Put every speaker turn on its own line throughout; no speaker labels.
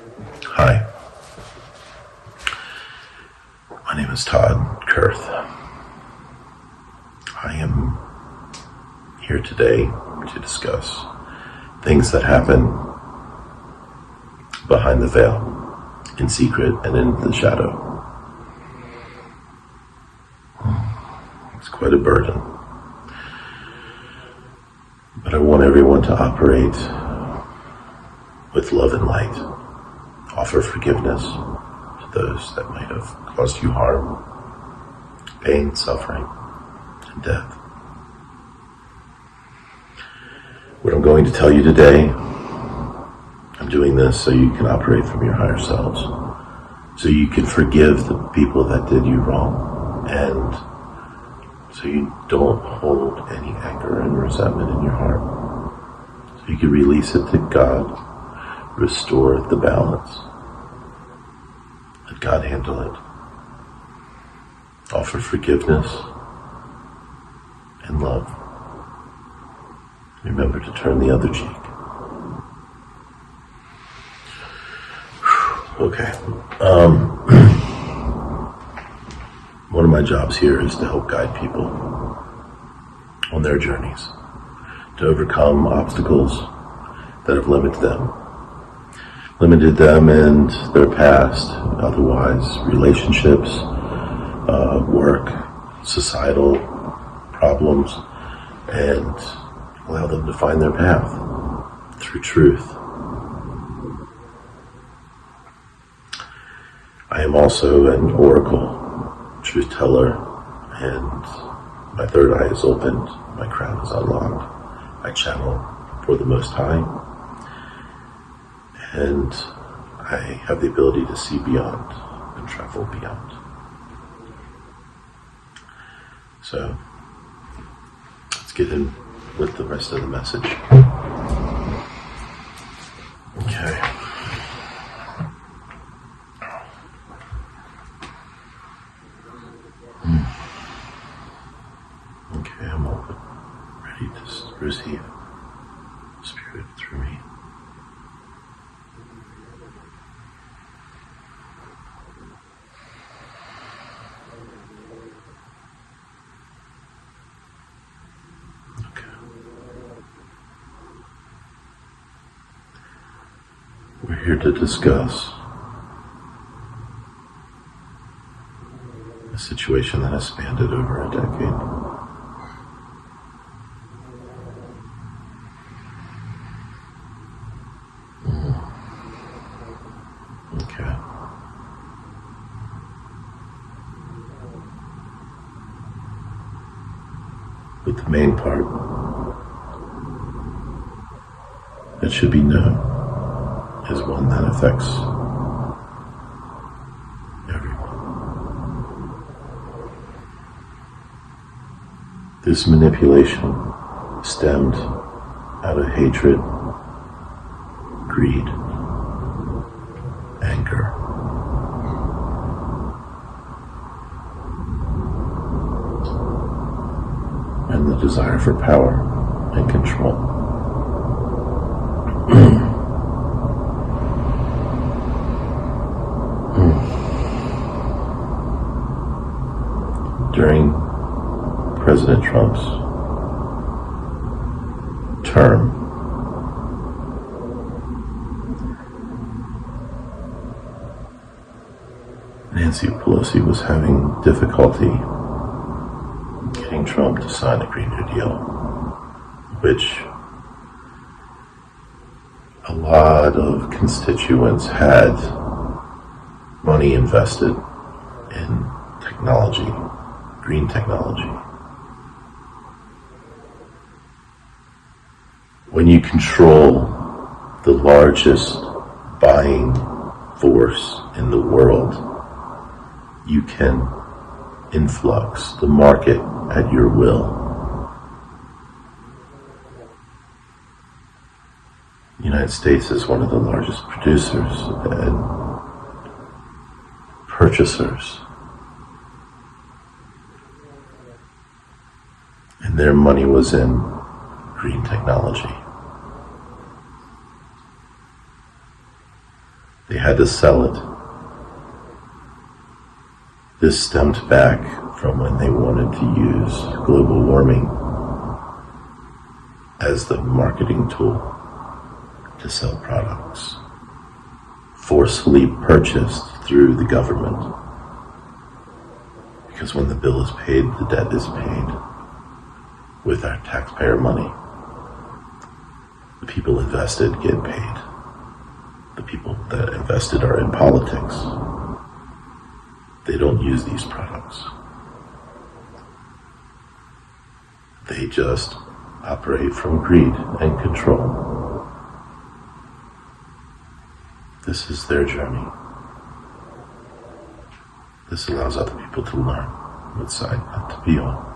Hi, my name is Todd Kurth. I am here today to discuss things that happen behind the veil, in secret and in the shadow. It's quite a burden, but I want everyone to operate with love and light. Offer forgiveness to those that might have caused you harm, pain, suffering, and death. What I'm going to tell you today, I'm doing this so you can operate from your higher selves, so you can forgive the people that did you wrong, and so you don't hold any anger and resentment in your heart, so you can release it to God, restore the balance. Let God handle it. Offer forgiveness and love. Remember to turn the other cheek. Okay. One of my jobs here is to help guide people on their journeys, to overcome obstacles that have limited them in their past, otherwise relationships, work, societal problems, and allow them to find their path through truth. I am also an oracle, truth teller, and my third eye is opened, my crown is unlocked. I channel for the Most High, and I have the ability to see beyond and travel beyond. So, let's get in with the rest of the message. Okay. Okay, I'm open, ready to receive Spirit through me. We're here to discuss a situation that has spanned it over a decade. Okay. But the main part that should be known is one that affects everyone. This manipulation stemmed out of hatred, greed, anger, and the desire for power and control. During President Trump's term, Nancy Pelosi was having difficulty getting Trump to sign a Green New Deal, which a lot of constituents had money invested in technology, green technology. When you control the largest buying force in the world, you can influx the market at your will. The United States is one of the largest producers and purchasers. And their money was in green technology. They had to sell it. This stemmed back from when they wanted to use global warming as the marketing tool to sell products, forcefully purchased through the government. Because when the bill is paid, the debt is paid with our taxpayer money. The people invested get paid. The people that invested are in politics. They don't use these products. They just operate from greed and control. This is their journey. This allows other people to learn what side not to be on.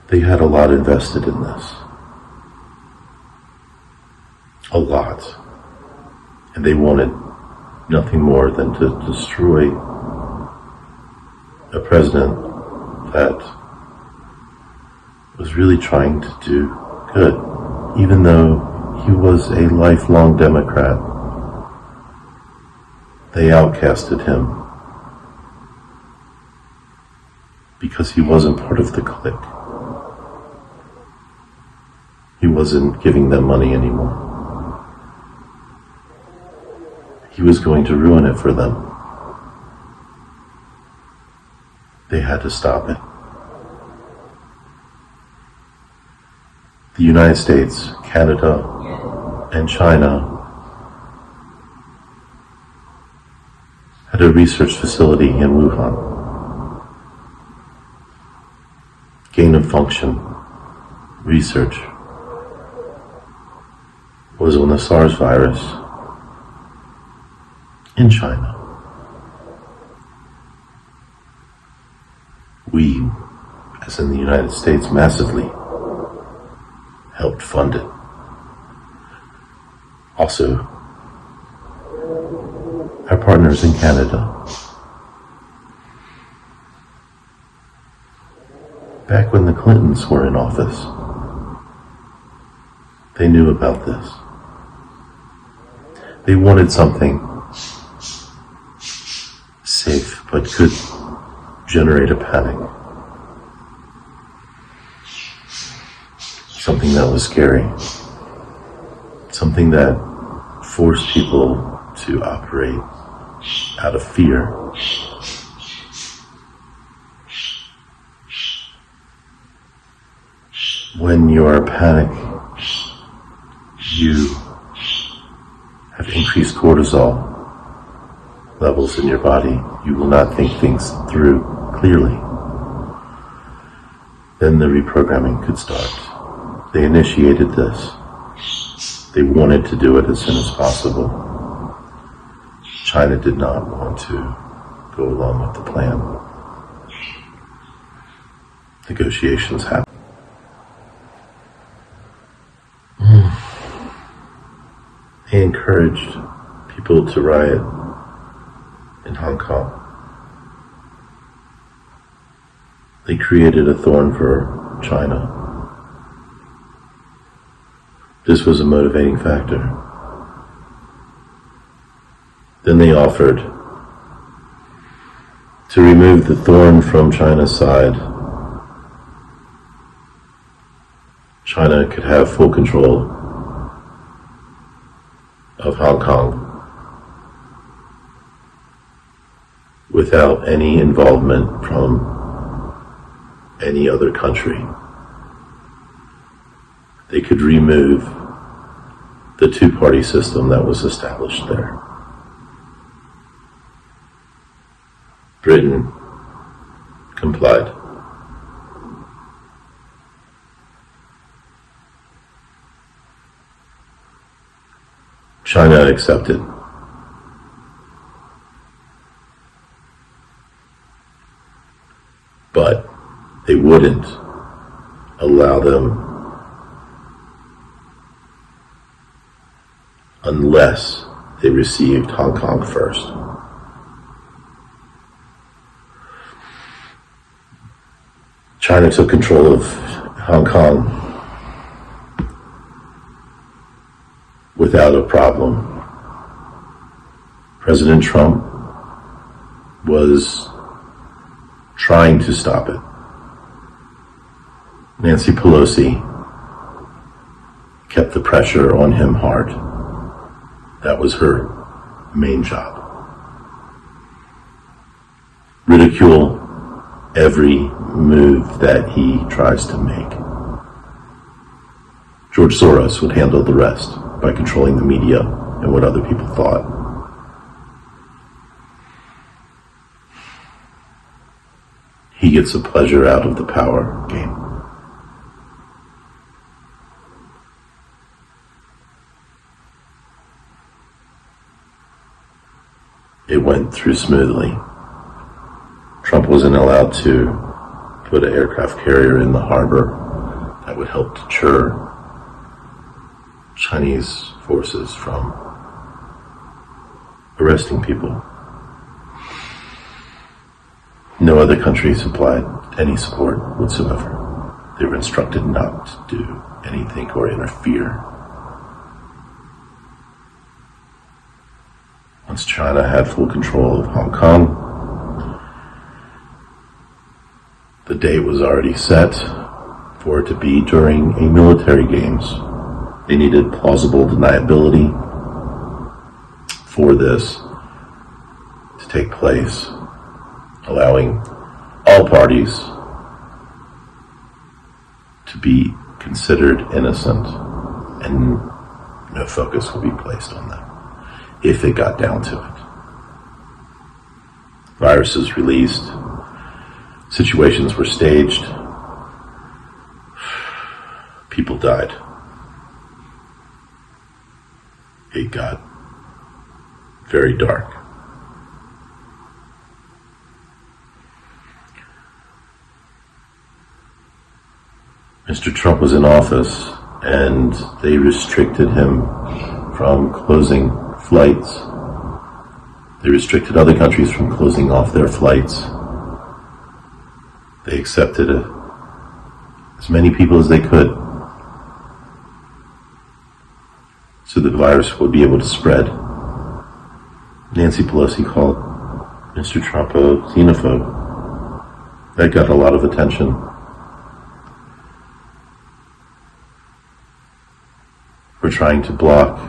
They had a lot invested in this. A lot. And they wanted nothing more than to destroy a president that was really trying to do good, even though he was a lifelong Democrat. They outcasted him because he wasn't part of the clique. He wasn't giving them money anymore. He was going to ruin it for them. They had to stop it. The United States, Canada, and China had a research facility in Wuhan. Gain of function research was on the SARS virus in China. We, as in the United States, massively helped fund it. Also, our partners in Canada. Back when the Clintons were in office, they knew about this. They wanted something safe, but could generate a panic. Something that was scary. Something that forced people to operate out of fear. When you are in panic, you have increased cortisol levels in your body. You will not think things through clearly. Then the reprogramming could start. They initiated this. They wanted to do it as soon as possible. China did not want to go along with the plan. Negotiations happened. They encouraged people to riot in Hong Kong. They created a thorn for China. This was a motivating factor. Then they offered to remove the thorn from China's side. China could have full control of Hong Kong without any involvement from any other country. They could remove the two-party system that was established there. Britain complied. China accepted. But they wouldn't allow them unless they received Hong Kong first. China took control of Hong Kong without a problem. President Trump was trying to stop it. Nancy Pelosi kept the pressure on him hard. That was her main job. Ridicule every move that he tries to make. George Soros would handle the rest by controlling the media and what other people thought. He gets a pleasure out of the power game. It went through smoothly. Trump wasn't allowed to put an aircraft carrier in the harbor that would help deter Chinese forces from arresting people. No other country supplied any support whatsoever. They were instructed not to do anything or interfere. Once China had full control of Hong Kong, the date was already set for it to be during a military games. They needed plausible deniability for this to take place, allowing all parties to be considered innocent, and no focus will be placed on them if it got down to it. Viruses released, situations were staged, people died. It got very dark. Mr. Trump was in office, and they restricted him from closing flights. They restricted other countries from closing off their flights. They accepted as many people as they could so the virus would be able to spread. Nancy Pelosi called Mr. Trump a xenophobe. That got a lot of attention. We're trying to block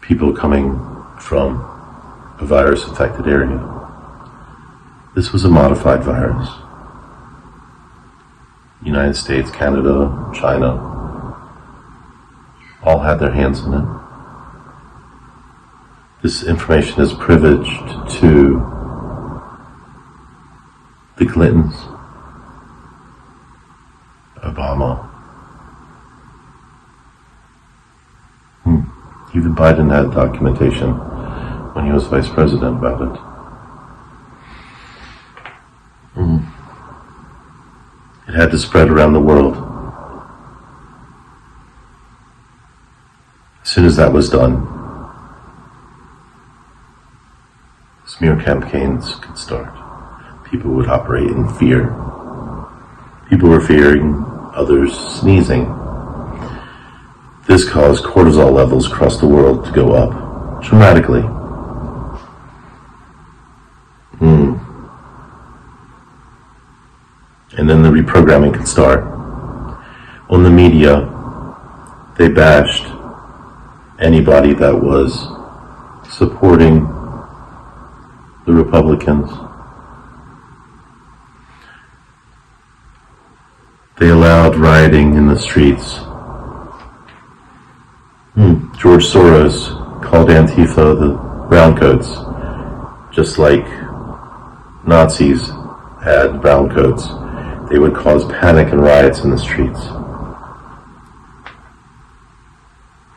people coming from a virus-affected area. This was a modified virus. United States, Canada, China, all had their hands in it. This information is privileged to the Clintons, Obama. Even Biden had documentation when he was vice president about it. It had to spread around the world. As soon as that was done, smear campaigns could start. People would operate in fear. People were fearing others sneezing. This caused cortisol levels across the world to go up dramatically. And then the reprogramming could start. On the media, they bashed anybody that was supporting the Republicans. They allowed rioting in the streets. George Soros called Antifa the browncoats, just like Nazis had browncoats. They would cause panic and riots in the streets,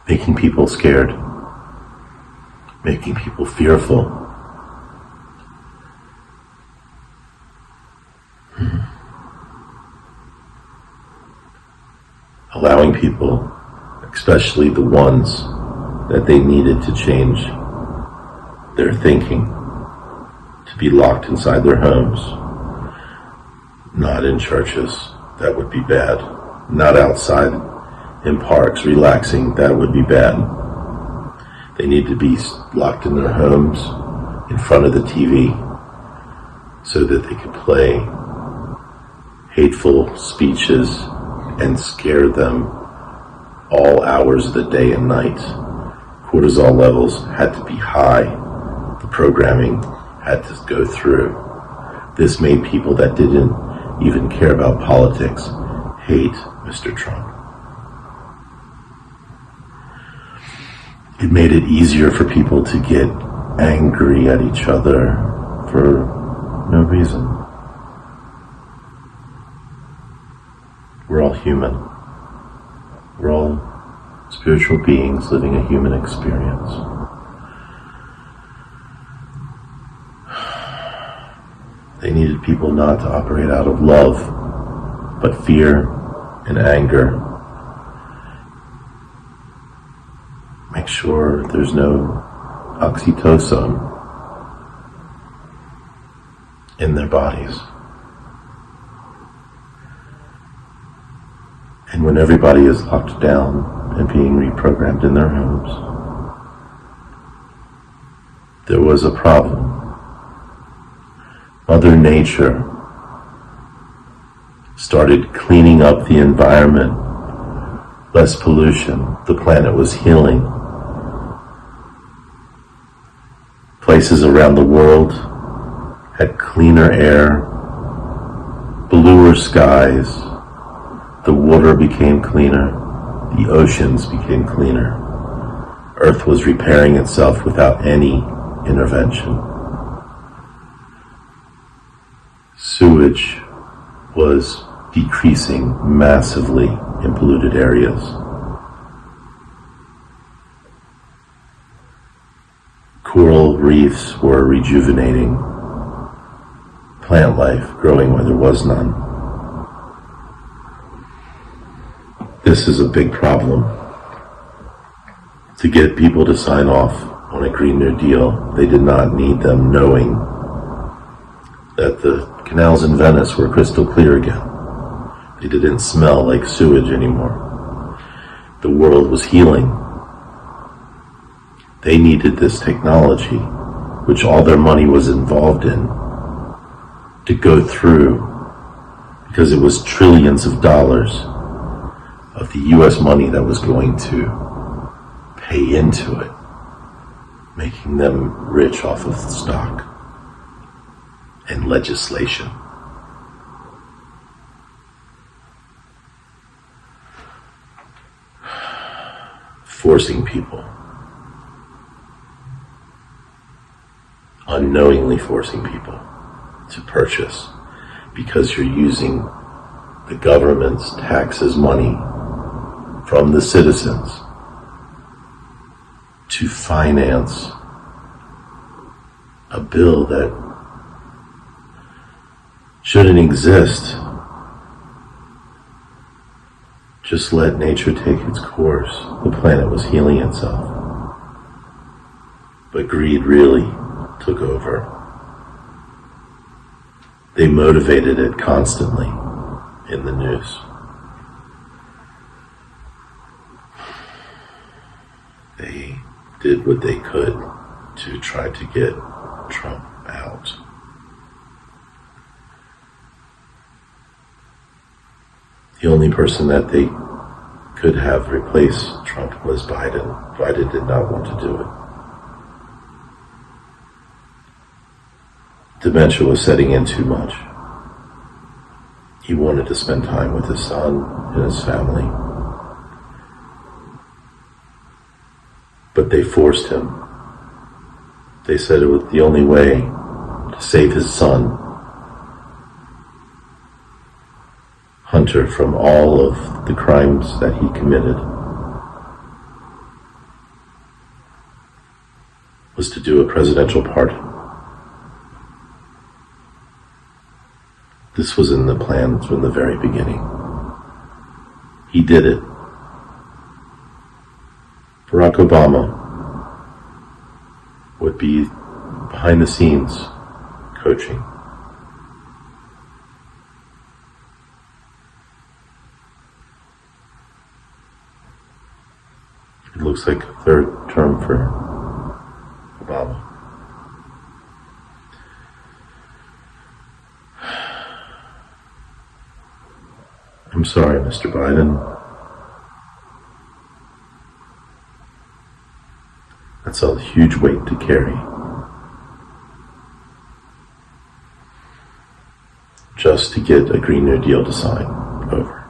making people scared, making people fearful. Allowing people, especially the ones that they needed to change their thinking, to be locked inside their homes, not in churches. That would be bad. Not outside in parks, relaxing, that would be bad. They need to be locked in their homes, in front of the TV, so that they can play hateful speeches and scare them all hours of the day and night. Cortisol levels had to be high. The programming had to go through. This made people that didn't even care about politics hate Mr. Trump. It made it easier for people to get angry at each other for no reason. We're all human. We're all spiritual beings living a human experience. They needed people not to operate out of love, but fear and anger. Make sure there's no oxytocin in their bodies. And when everybody is locked down and being reprogrammed in their homes, there was a problem. Mother Nature started cleaning up the environment, less pollution, the planet was healing. Places around the world had cleaner air, bluer skies, the water became cleaner, the oceans became cleaner. Earth was repairing itself without any intervention. Sewage was decreasing massively in polluted areas. Coral reefs were rejuvenating, plant life growing where there was none. This is a big problem. To get people to sign off on a Green New Deal, they did not need them knowing that the canals in Venice were crystal clear again. They didn't smell like sewage anymore. The world was healing. They needed this technology, which all their money was involved in, to go through, because it was trillions of dollars of the US money that was going to pay into it, making them rich off of the stock and legislation. Forcing people, unknowingly forcing people to purchase because you're using the government's taxes money from the citizens to finance a bill that shouldn't exist. Just let nature take its course. The planet was healing itself. But greed really took over. They motivated it constantly in the news. They did what they could to try to get Trump out. The only person that they could have replaced Trump was Biden. Biden did not want to do it. Dementia was setting in too much. He wanted to spend time with his son and his family. But they forced him. They said it was the only way to save his son, Hunter, from all of the crimes that he committed, was to do a presidential pardon. This was in the plan from the very beginning. He did it. Barack Obama would be behind the scenes coaching. It looks like a third term for Obama. I'm sorry, Mr. Biden. That's a huge weight to carry. Just to get a Green New Deal to sign over.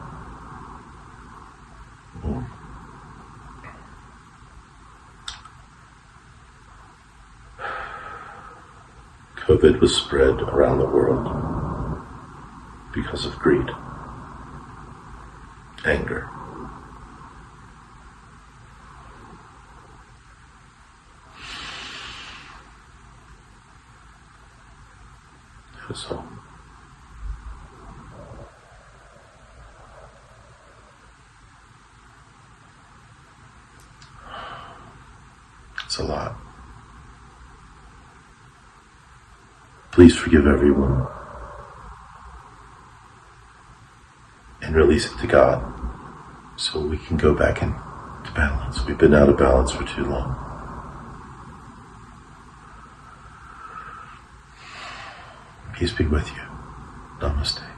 COVID was spread around the world because of greed, anger. So, it's a lot. Please forgive everyone and release it to God so we can go back into balance. We've been out of balance for too long. Peace be with you. Namaste.